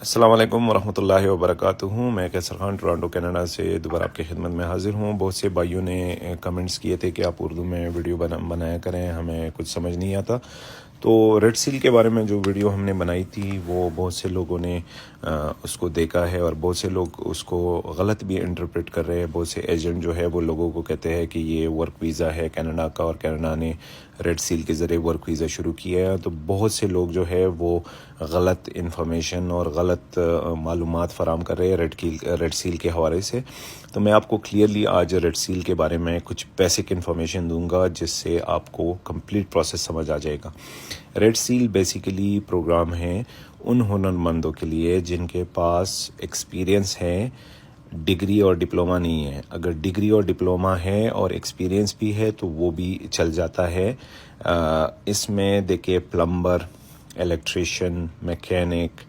السلام علیکم ورحمۃ اللہ وبرکاتہ. میں کیسر خان ٹورانٹو کینیڈا سے دوبارہ آپ کی خدمت میں حاضر ہوں. بہت سے بھائیوں نے کمنٹس کیے تھے کہ آپ اردو میں ویڈیو بنایا کریں، ہمیں کچھ سمجھ نہیں آتا. تو ریڈ سیل کے بارے میں جو ویڈیو ہم نے بنائی تھی وہ بہت سے لوگوں نے اس کو دیکھا ہے اور بہت سے لوگ اس کو غلط بھی انٹرپریٹ کر رہے ہیں. بہت سے ایجنٹ جو ہے وہ لوگوں کو کہتے ہیں کہ یہ ورک ویزا ہے کینیڈا کا اور کینیڈا نے ریڈ سیل کے ذریعے ورک ویزا شروع کیا ہے. تو بہت سے لوگ جو ہے وہ غلط انفارمیشن اور غلط معلومات فراہم کر رہے ہیں ریڈ سیل کے حوالے سے. تو میں آپ کو کلیئرلی آج ریڈ سیل کے بارے میں کچھ بیسک انفارمیشن دوں گا جس سے آپ کو کمپلیٹ پروسیس سمجھ آ جائے گا. ریڈ سیل بیسیکلی پروگرام ہے ان ہنرمندوں کے لیے جن کے پاس ایکسپیرینس ہے، ڈگری اور ڈپلومہ نہیں ہے. اگر ڈگری اور ڈپلومہ ہے اور ایکسپیرینس بھی ہے تو وہ بھی چل جاتا ہے. اس میں دیکھیے پلمبر، الیکٹریشین، میکینک،